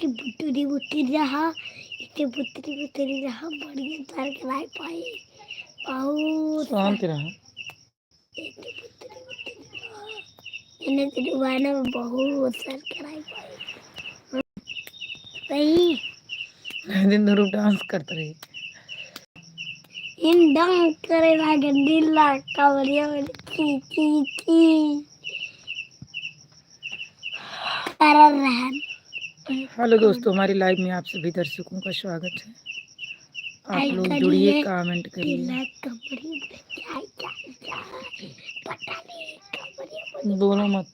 कि बुतरी बुतरी रहा इतने बुतरी बुतरी रहा बढ़िया तार के लाई पाई बहुत शांत रहा। इतने बुतरी बुतरी रहा इन्हें तेरे वाला में बहुत सर कराई पाई सही दिन भर डांस करते रही। इन डांस करे लागे नीला कावरिया में की तारा रहन। हेलो दोस्तों, हमारी लाइव में आप सभी दर्शकों का स्वागत है। आप लोग जुड़िए, कमेंट करिए। दोनों मत।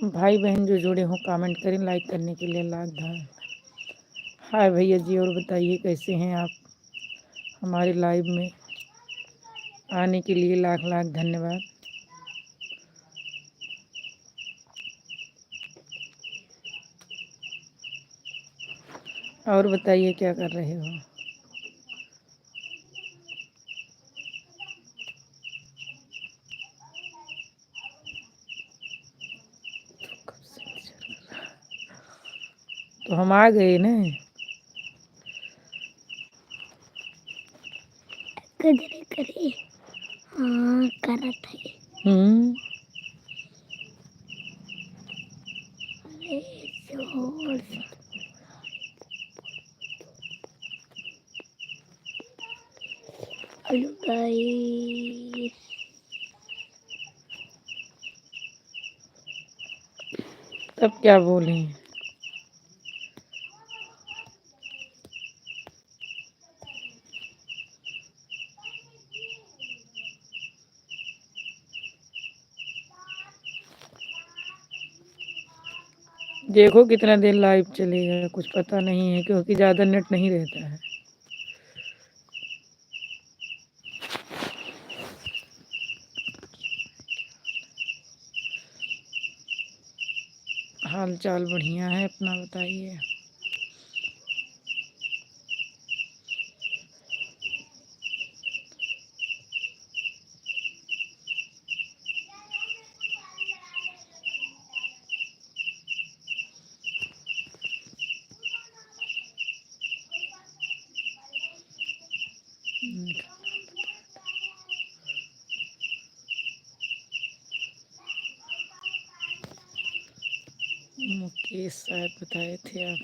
भाई बहन जो जुड़े हों कमेंट करें, लाइक करने के लिए लाख हाय भैया जी, और बताइए कैसे हैं आप। हमारे लाइव में आने के लिए लाख लाख धन्यवाद। और बताइए क्या कर रहे हो। तो हम आ गए ना। करे हाँ करत है। जोर से हेलो गाइस, तब क्या बोलें। देखो कितना देर लाइव चलेगा कुछ पता नहीं है, क्योंकि ज़्यादा नेट नहीं रहता है। हाल चाल बढ़िया है, अपना बताइए। मुकेश शायद बताए थे आप।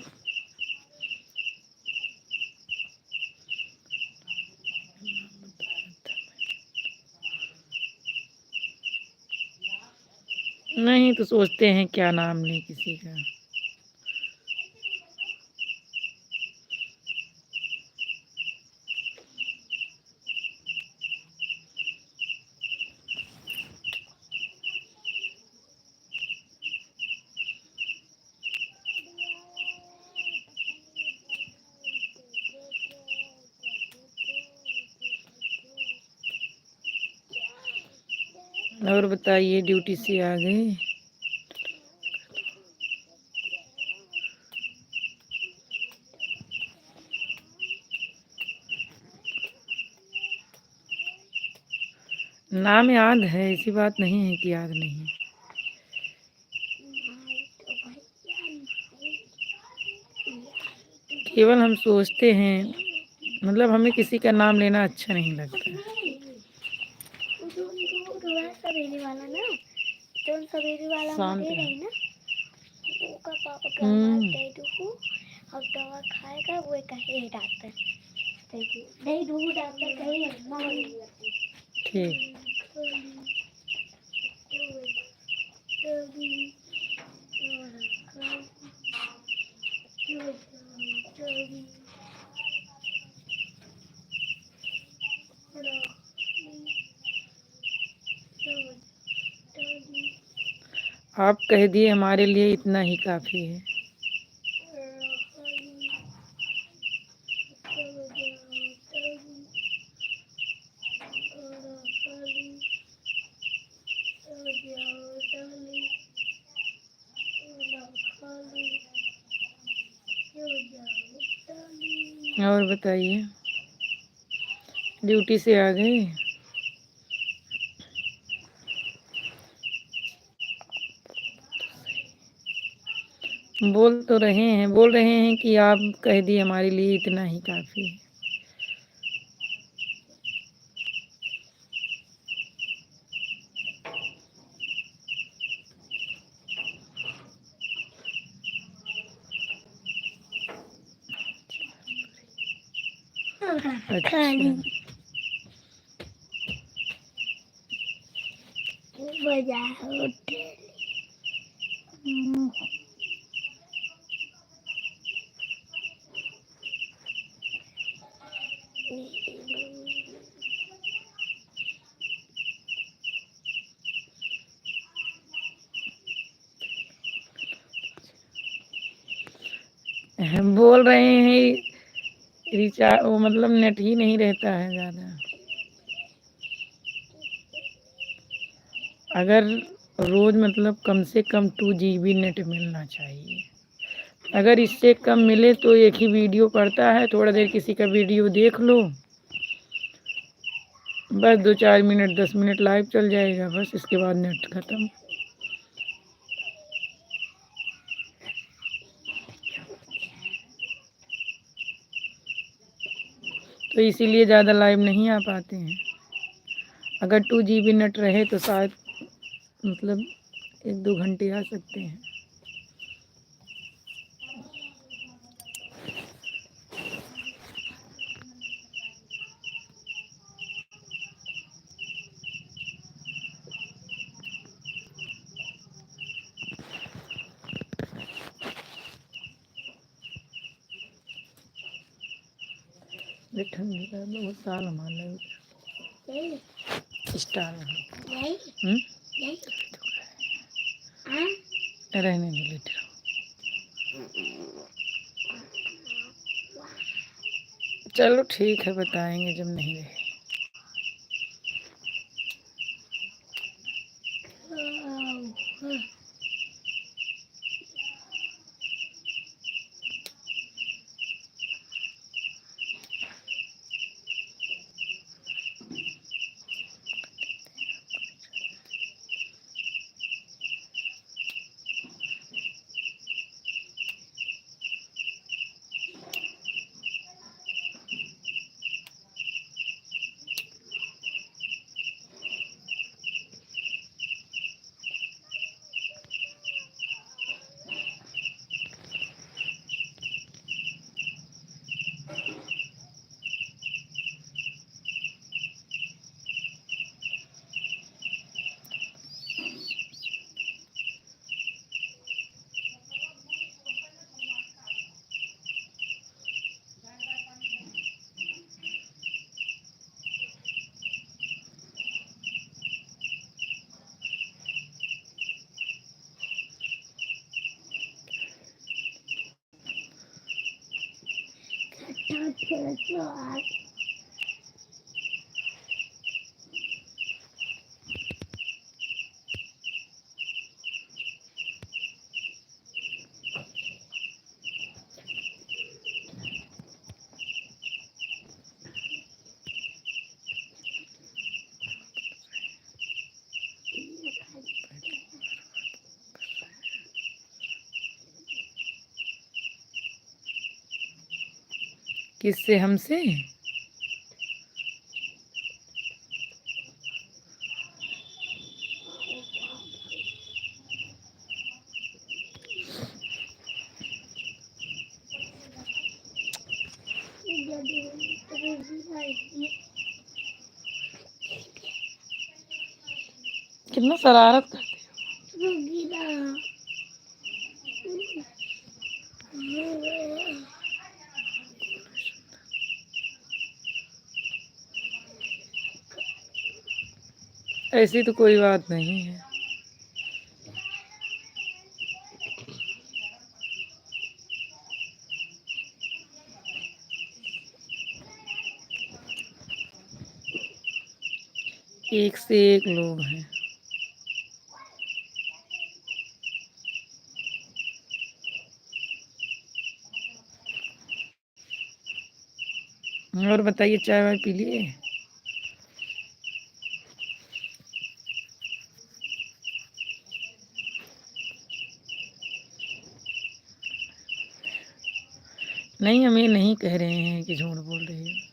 नहीं तो सोचते हैं क्या नाम लें किसी का। और बताइए, ड्यूटी से आ गए। नाम याद है, ऐसी बात नहीं है कि याद नहीं। केवल हम सोचते हैं, मतलब हमें किसी का नाम लेना अच्छा नहीं लगता है। सवेरे वाला ना जो सवेरे वाला शांत मरे रहो। रही ना वो का पापा दवा दे दो और दवा खाएगा वो कहे डॉक्टर नहीं दो डॉक्टर कहे अम्मा ठीक। आप कह दिए हमारे लिए इतना ही काफ़ी है। और बताइए, ड्यूटी से आ गए? बोल रहे हैं कि आप कह दिए हमारे लिए इतना ही काफ़ी है। अच्छा, बोल रहे हैं रिचार्ज वो मतलब नेट ही नहीं रहता है ज़्यादा। अगर रोज़ मतलब कम से कम 2 GB नेट मिलना चाहिए। अगर इससे कम मिले तो एक ही वीडियो पड़ता है, थोड़ा देर किसी का वीडियो देख लो, बस 2-4 मिनट 10 मिनट लाइव चल जाएगा, बस इसके बाद नेट ख़त्म। तो इसीलिए ज़्यादा लाइव नहीं आ पाते हैं। अगर 2 GB नेट रहे तो शायद मतलब 1-2 घंटे आ सकते हैं। ठंडी का बहुत साल हमारा स्टार रहने दो लेटे रहो। चलो ठीक है, बताएंगे जब नहीं रहे। किससे? हमसे? कितना शरारत करते हो। ऐसी तो कोई बात नहीं है। एक से एक लोग हैं। और बताइए, चाय वाय पी लिए? नहीं, हम ये नहीं कह रहे हैं कि झूठ बोल रही हो।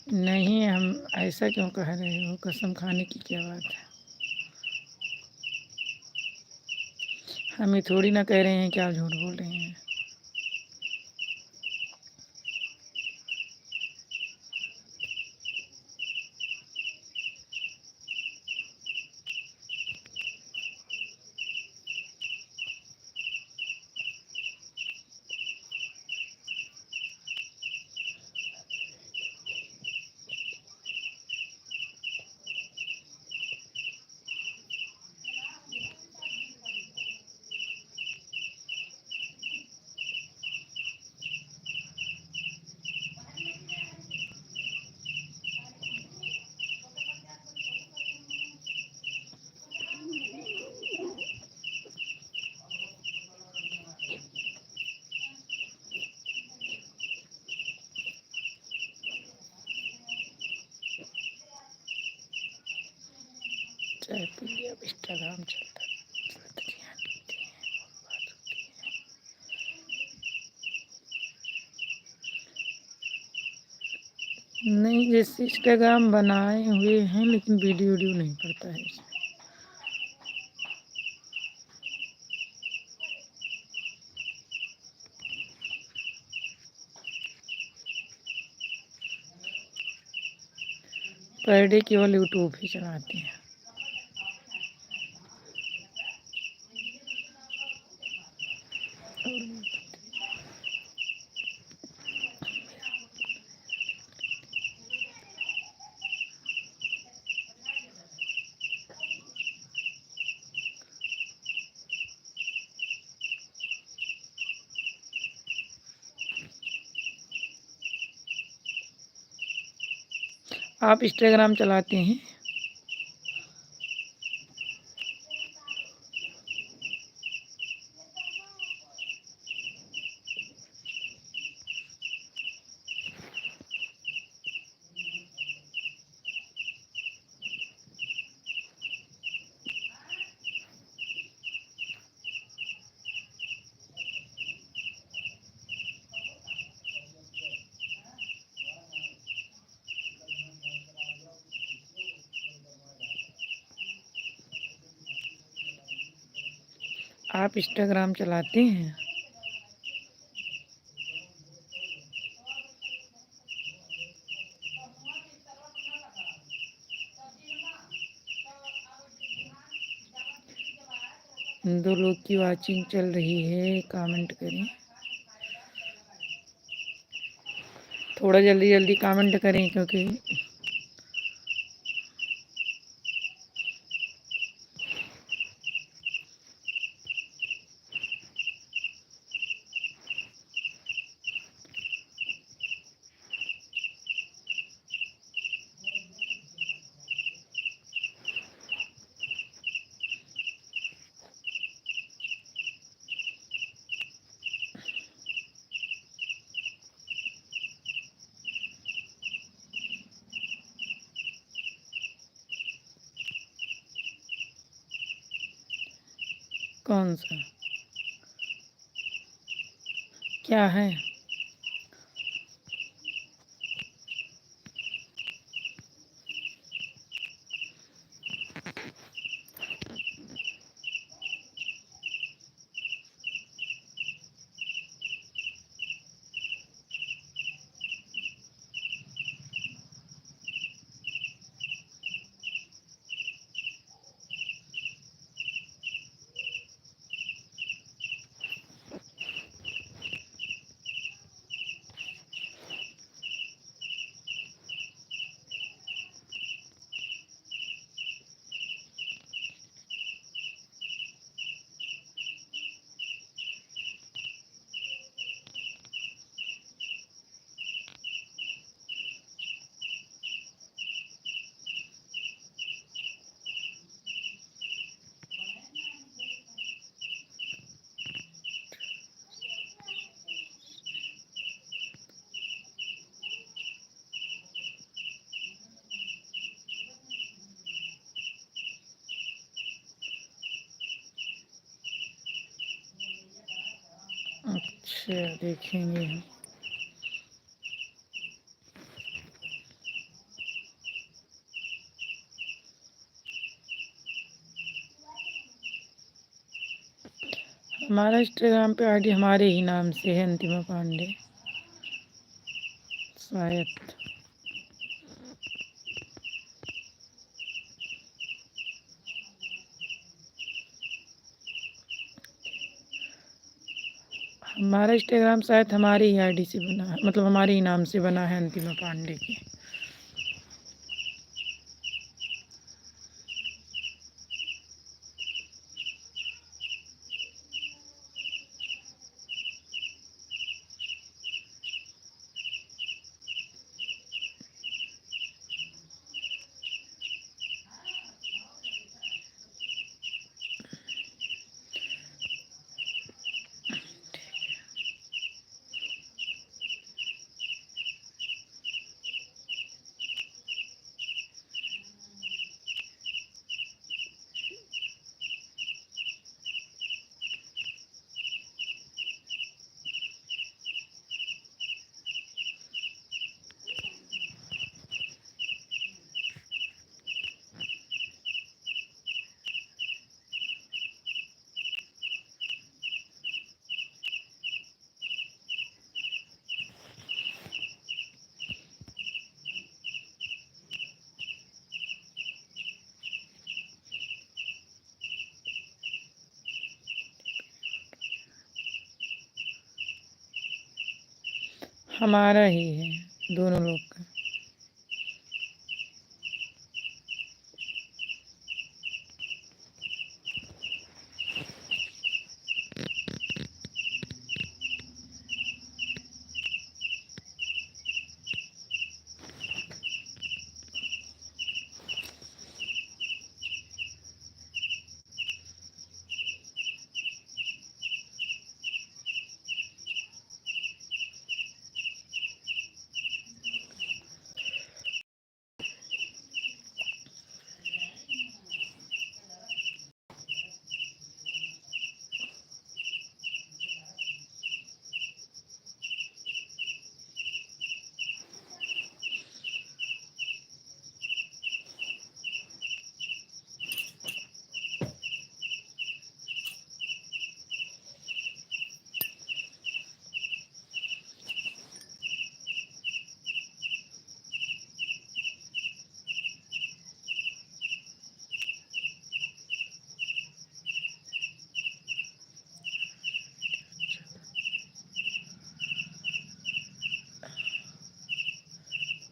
नहीं, हम ऐसा क्यों कह रहे हो? कसम खाने की क्या बात है? हम ये थोड़ी ना कह रहे हैं कि आप झूठ बोल रही हैं। चाय पी लिया, अब इंस्टाग्राम चलता है। नहीं, जैसे इंस्टाग्राम बनाए हुए हैं लेकिन वीडियो वीडियो नहीं पड़ता है इसमें। पर डे केवल यूट्यूब ही चलाते हैं। आप इंस्टाग्राम चलाते हैं? आप इंस्टाग्राम चलाते हैं? दो लोग की वाचिंग चल रही है, कमेंट करें। थोड़ा जल्दी जल्दी कमेंट करें क्योंकि कौन सा क्या है? अच्छा देखेंगे हम। हमारा इंस्टाग्राम पे आईडी हमारे ही नाम से है, अंतिमा पांडे शायद। हमारा इंस्टाग्राम शायद हमारे ही आईडी से बना है, मतलब हमारे ही नाम से बना है, अंतिमा पांडे की। हमारा ही है, दोनों लोग का।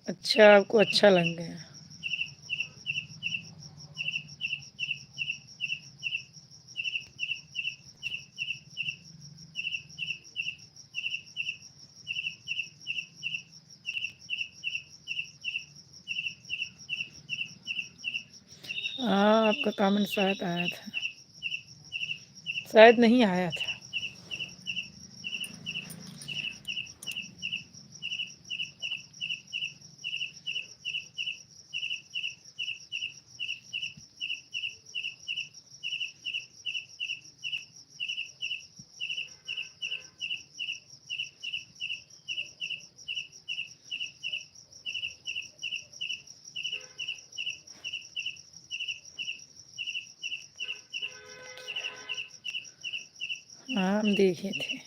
अच्छा, आपको अच्छा लग गया। हाँ, आपका कमेंट शायद आया था, शायद नहीं आया था। हाँ, हम देखे थे।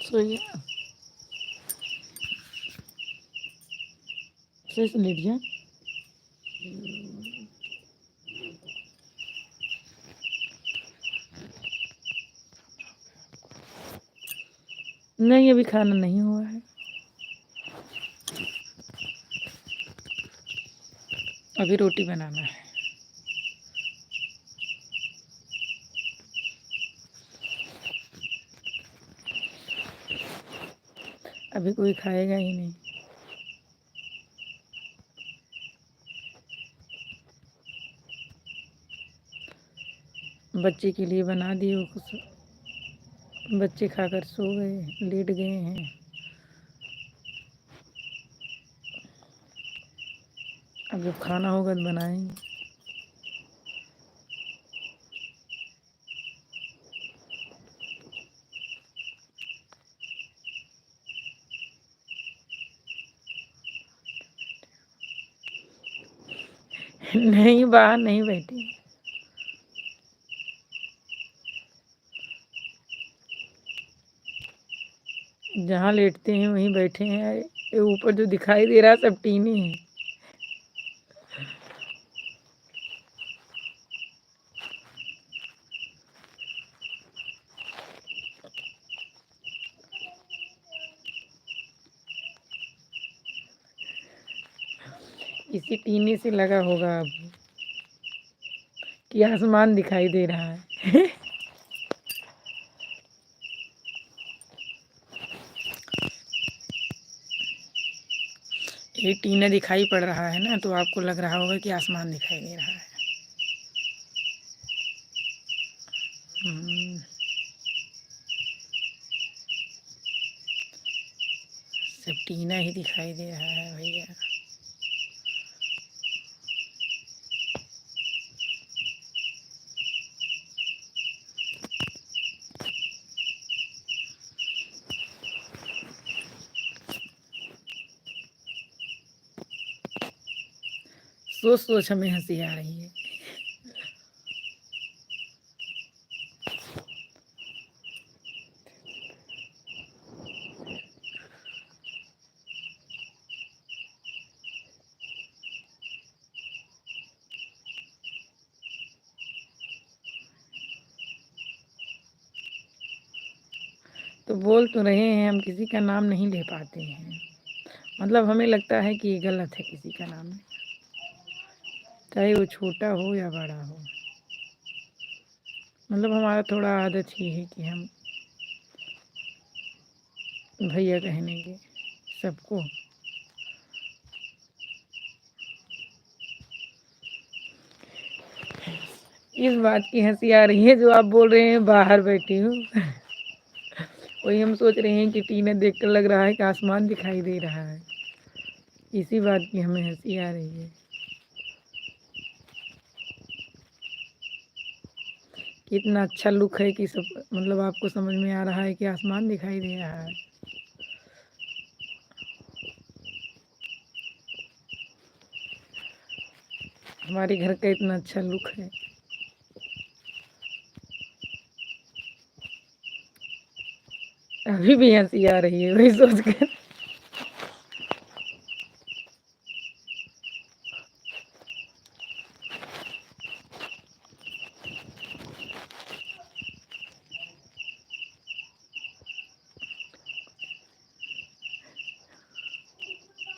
सो ये सही से लेट जा। नहीं, अभी खाना नहीं हुआ है, अभी रोटी बनाना है। अभी कोई खाएगा ही नहीं। बच्चे के लिए बना दिए, वो कुछ बच्चे खाकर सो गए, लेट गए हैं। अब जब खाना होगा तो बनाएंगे। नहीं, बाहर नहीं बैठे, जहाँ लेटते हैं वहीं बैठे हैं। ये ऊपर जो दिखाई दे रहा है सब टीने हैं। इसी टीने से लगा होगा अब कि आसमान दिखाई दे रहा है। ये टीना दिखाई पड़ रहा है ना, तो आपको लग रहा होगा कि आसमान दिखाई दे रहा है। हम्म, सब टीना ही दिखाई दे रहा है भैया। सोच सोच हमें हंसी आ रही है। तो बोल तो रहे हैं, हम किसी का नाम नहीं ले पाते हैं। मतलब हमें लगता है कि ये गलत है किसी का नाम लेना, चाहे वो छोटा हो या बड़ा हो। मतलब हमारा थोड़ा आदत ही है कि हम भैया कहने के सबको। इस बात की हंसी आ रही है जो आप बोल रहे हैं बाहर बैठी हूँ। वही हम सोच रहे हैं कि टीना देखकर लग रहा है कि आसमान दिखाई दे रहा है। इसी बात की हमें हंसी आ रही है। कितना अच्छा लुक है कि सब, मतलब आपको समझ में आ रहा है कि आसमान दिखाई दे रहा है। हमारे घर का इतना अच्छा लुक है। अभी भी हंसी आ रही है वही सोच कर।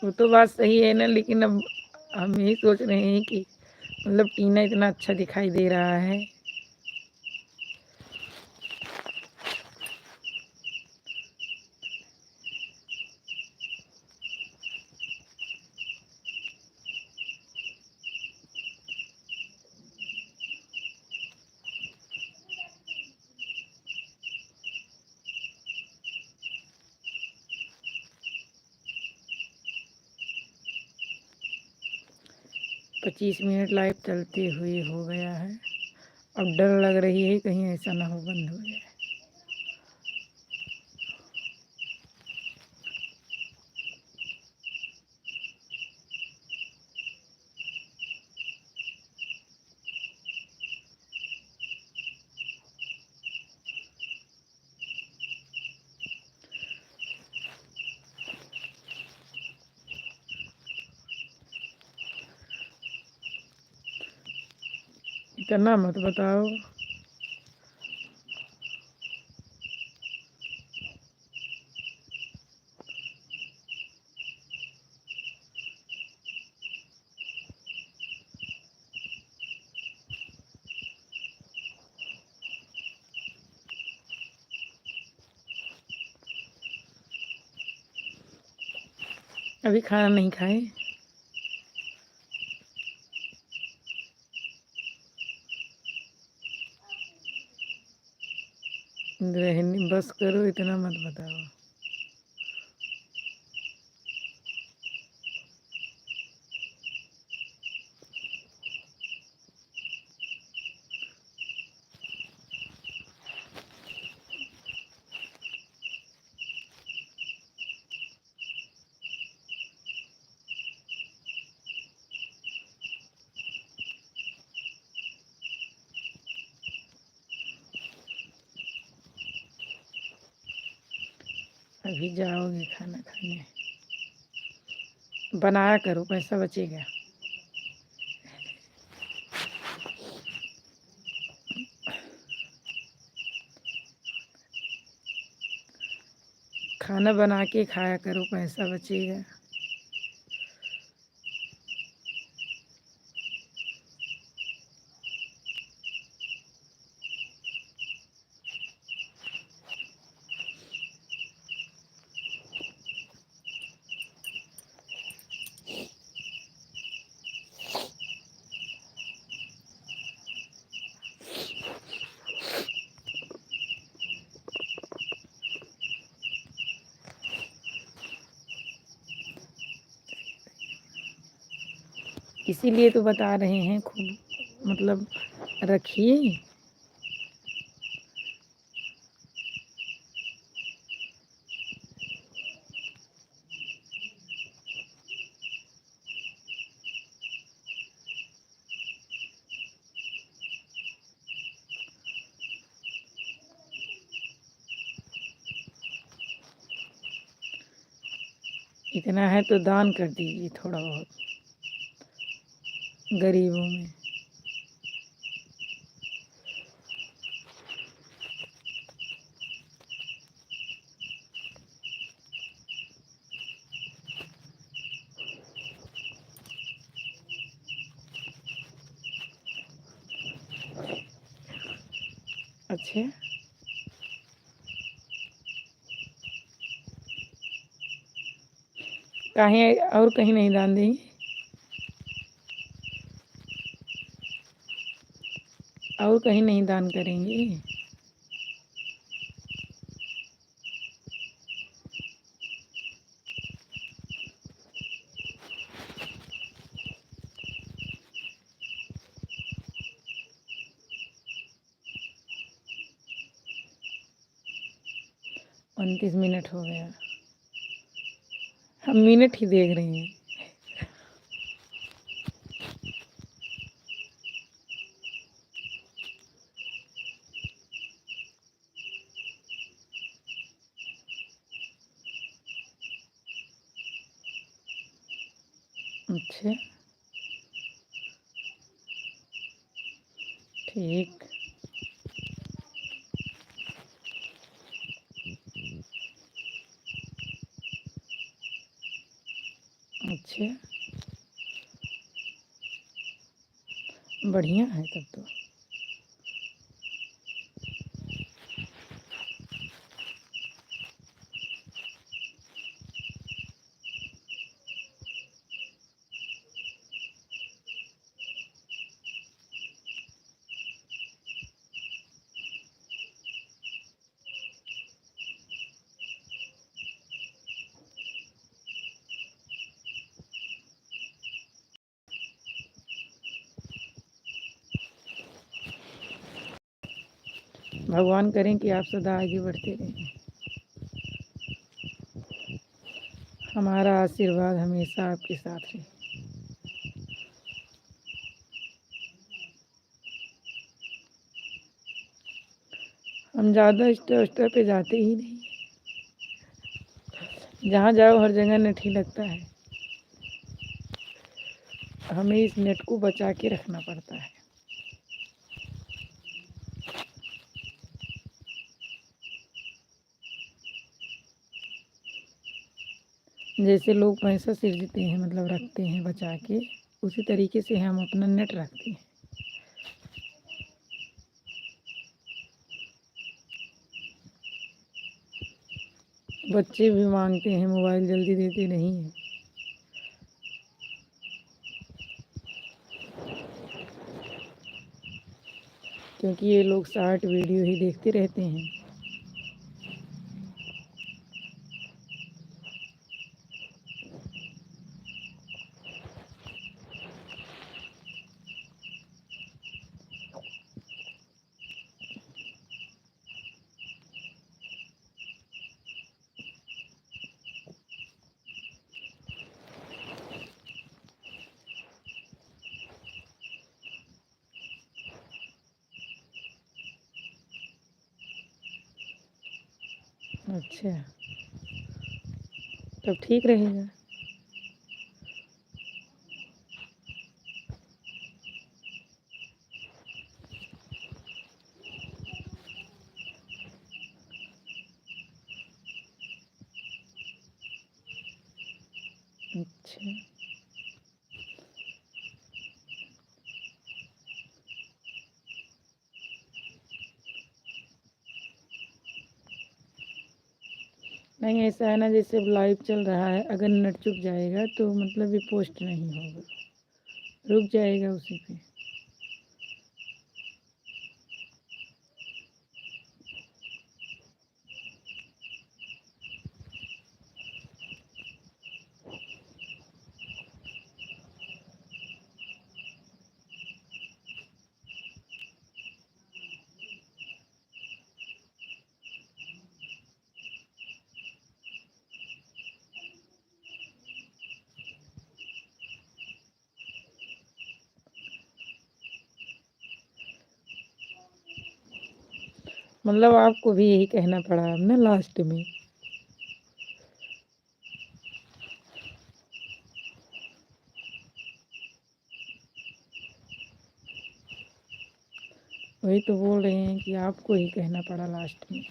वो तो बात सही है ना, लेकिन अब हम यही सोच रहे हैं कि मतलब टीना इतना अच्छा दिखाई दे रहा है। 25 मिनट लाइव चलते हुए हो गया है। अब डर लग रही है कहीं ऐसा ना हो बंद हो जाए। इतना मत बताओ। अभी खाना नहीं खाए? गृहिणी बस करो, इतना मत बताओ। अभी जाओगे खाना खाने? बनाया करो, पैसा बचेगा। खाना बना के खाया करो, पैसा बचेगा। इसीलिए तो बता रहे हैं, खूब मतलब रखिए। इतना है तो दान कर दीजिए थोड़ा बहुत गरीबों में। अच्छा, कहीं और कहीं नहीं दान देंगे? और कहीं नहीं दान करेंगे? उनतीस मिनट हो गया, हम मिनट ही देख रहे हैं। अच्छा, ठीक। अच्छा, बढ़िया है तब तो। भगवान करें कि आप सदा आगे बढ़ते रहें। हमारा आशीर्वाद हमेशा आपके साथ रहे। हम ज़्यादा स्तर स्तर पे जाते ही नहीं, जहाँ जाओ हर जगह नेट ही लगता है। हमें इस नेट को बचा के रखना पड़ता है। जैसे लोग पैसा सृजते हैं, मतलब रखते हैं बचा के, उसी तरीके से हम अपना नेट रखते हैं। बच्चे भी मांगते हैं मोबाइल, जल्दी देते नहीं हैं। क्योंकि ये लोग शॉर्ट वीडियो ही देखते रहते हैं। अच्छा, तब ठीक रहेगा। अच्छा, नहीं ऐसा है ना, जैसे अब लाइव चल रहा है, अगर नेट चुक जाएगा तो मतलब ये पोस्ट नहीं होगा, रुक जाएगा उसी पे। मतलब आपको भी यही कहना पड़ा अब ना लास्ट में। वही तो बोल रहे हैं कि आपको ही कहना पड़ा लास्ट में।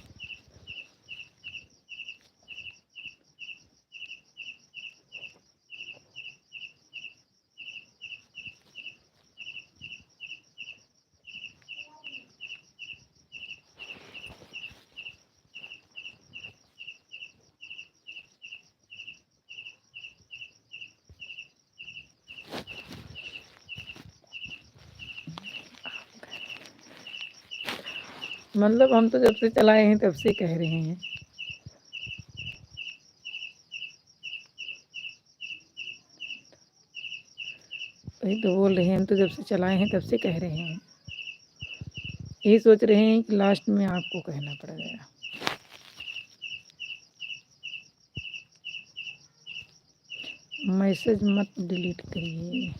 मतलब हम तो जब से चलाए हैं तब से कह रहे हैं। वही तो बोल रहे हैं, हम तो जब से चलाए हैं तब से कह रहे हैं। यही सोच रहे हैं कि लास्ट में आपको कहना पड़ गया। मैसेज मत डिलीट करिए।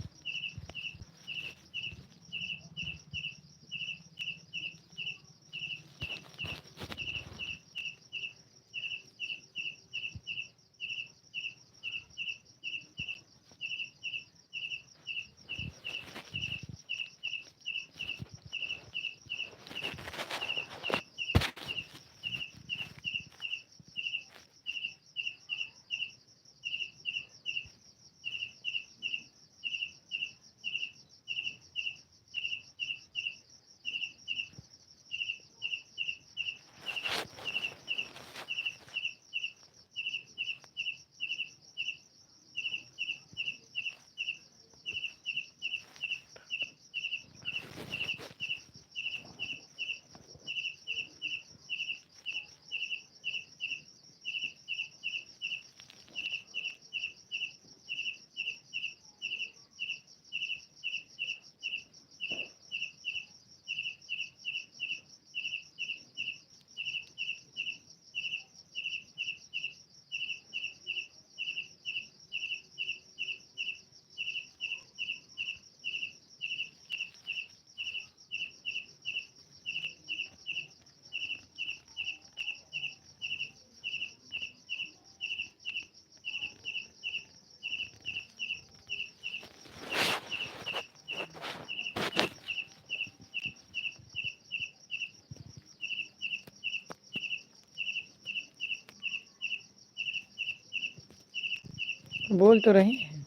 बोल तो रहे हैं।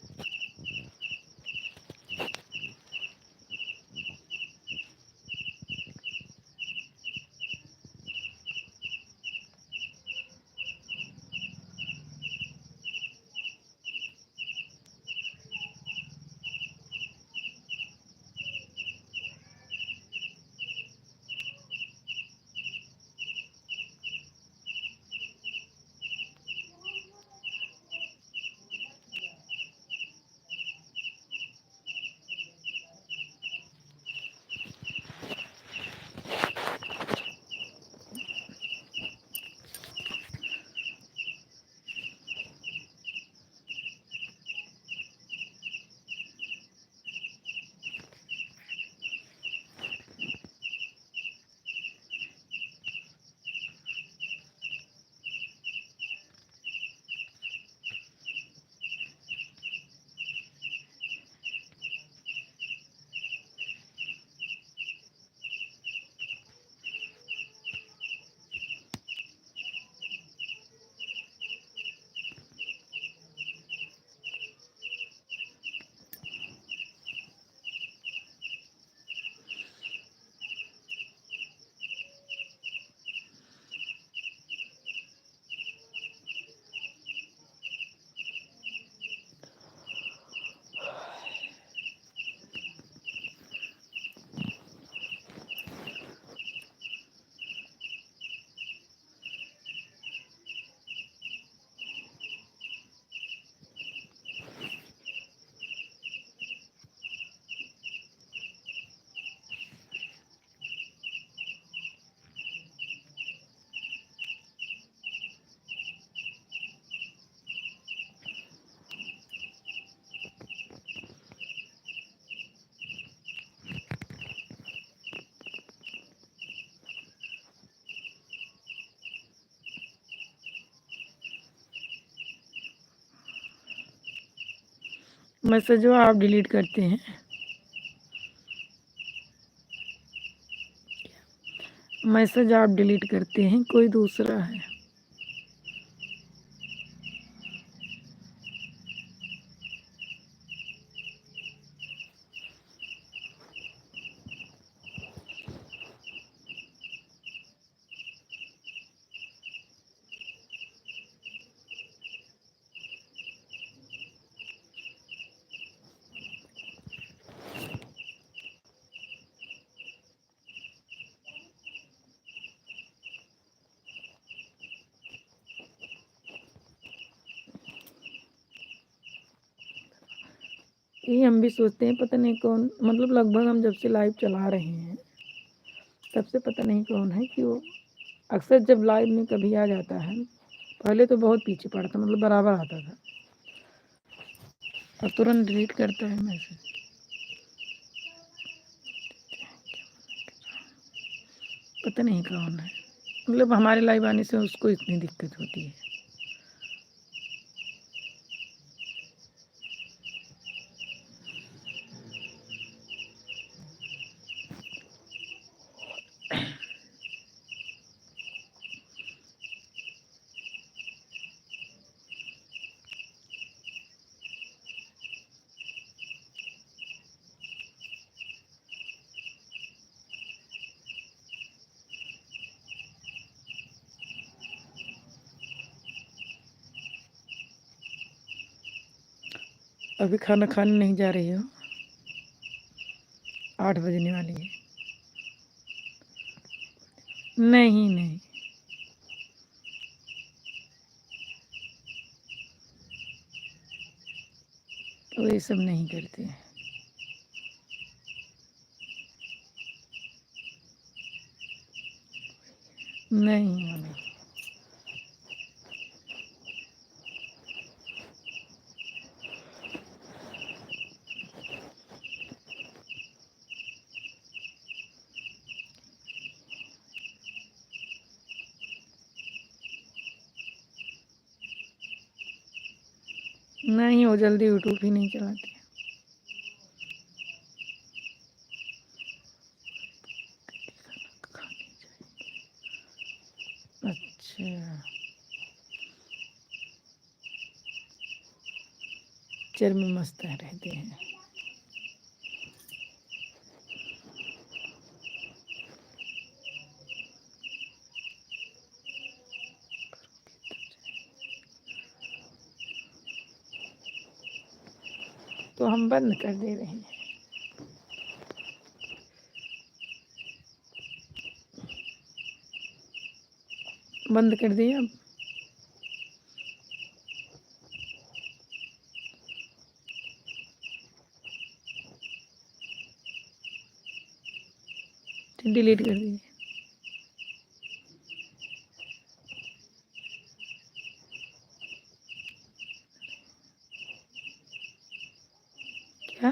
मैसेज आप डिलीट करते हैं? मैसेज आप डिलीट करते हैं, कोई दूसरा है? ये हम भी सोचते हैं, पता नहीं कौन, मतलब लगभग हम जब से लाइव चला रहे हैं तब से पता नहीं कौन है कि वो अक्सर जब लाइव में कभी आ जाता है, पहले तो बहुत पीछे पड़ता, मतलब बराबर आता था, और तुरंत डिलीट करता है मैसेज। पता नहीं कौन है, मतलब हमारे लाइव आने से उसको इतनी दिक्कत होती है। अभी खाना खाने नहीं जा रही हो? 8 बजने वाली है। नहीं नहीं, वो ये सब नहीं करते हैं। नहीं हमें। नहीं, वो जल्दी यूट्यूब ही नहीं चलाते। अच्छा, पिक्चर में मस्त रहते हैं। तो हम बंद कर दे रहे हैं। बंद कर दिए अब। डिलीट कर दिए। क्या?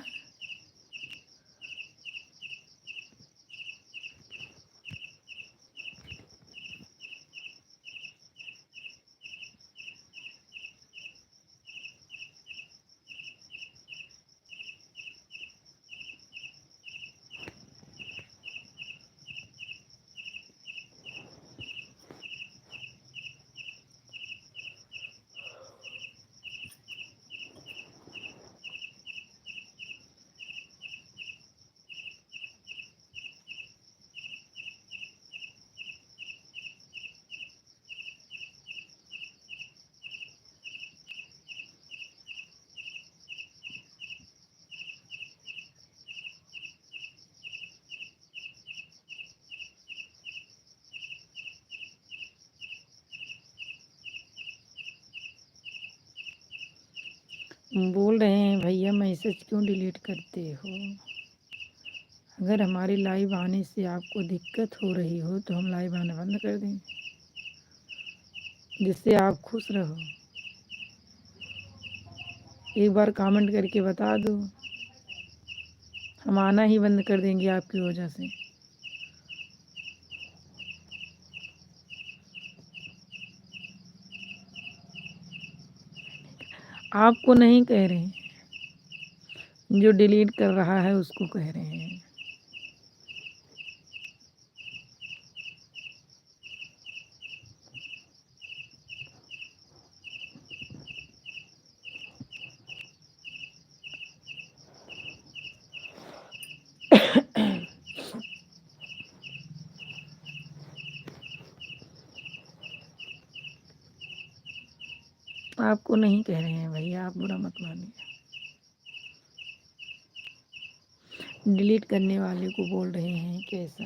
बोल रहे हैं भैया मैसेज क्यों डिलीट करते हो? अगर हमारी लाइव आने से आपको दिक्कत हो रही हो तो हम लाइव आना बंद कर दें, जिससे आप खुश रहो। एक बार कमेंट करके बता दो, हम आना ही बंद कर देंगे आपकी वजह से। आपको नहीं कह रहे हैं, जो डिलीट कर रहा है उसको कह रहे हैं। आपको नहीं कह रहे हैं भैया, आप बुरा मत मानिए। डिलीट करने वाले को बोल रहे हैं कि ऐसा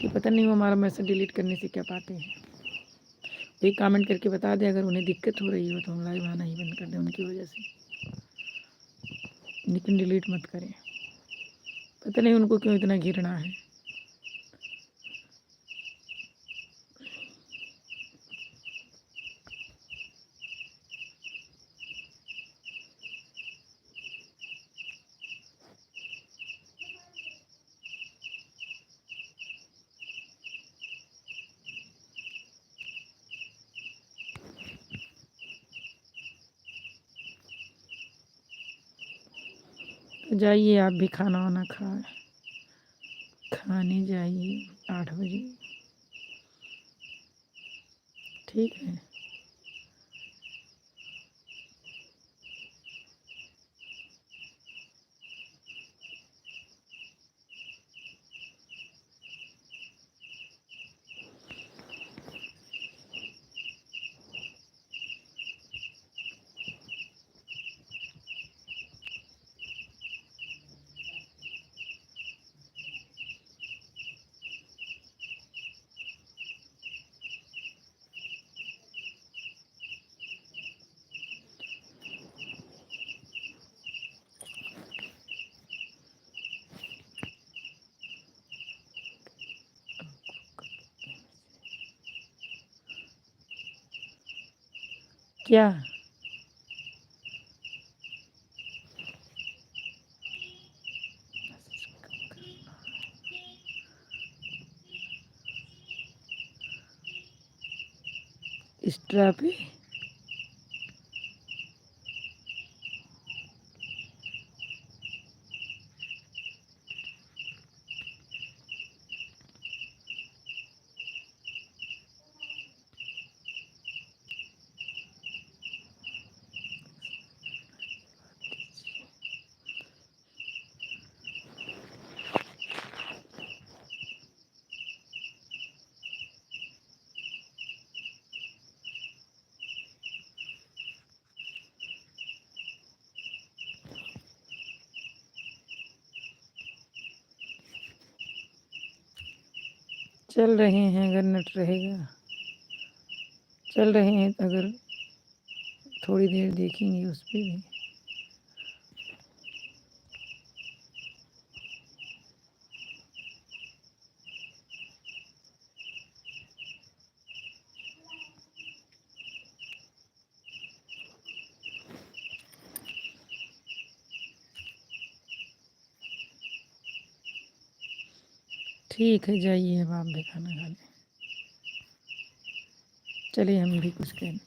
कि पता नहीं वो हमारा मैसेज डिलीट करने से क्या पाते हैं। वही कमेंट करके बता दें अगर उन्हें दिक्कत हो रही हो तो हम लाइव आना ही बंद कर दें उनकी वजह से, लेकिन डिलीट मत करें। पता नहीं उनको क्यों इतना घिरना है। तो जाइए आप भी खाना वाना खाने जाइए 8 बजे, ठीक है। क्या एक्स्ट्रा पे चल रहे हैं, अगर नेट रहेगा चल रहे हैं तो अगर थोड़ी देर देखेंगे उस पर भी। ठीक है, जाइए अब आप भी खाना खा लें। चलिए हम भी कुछ कहें।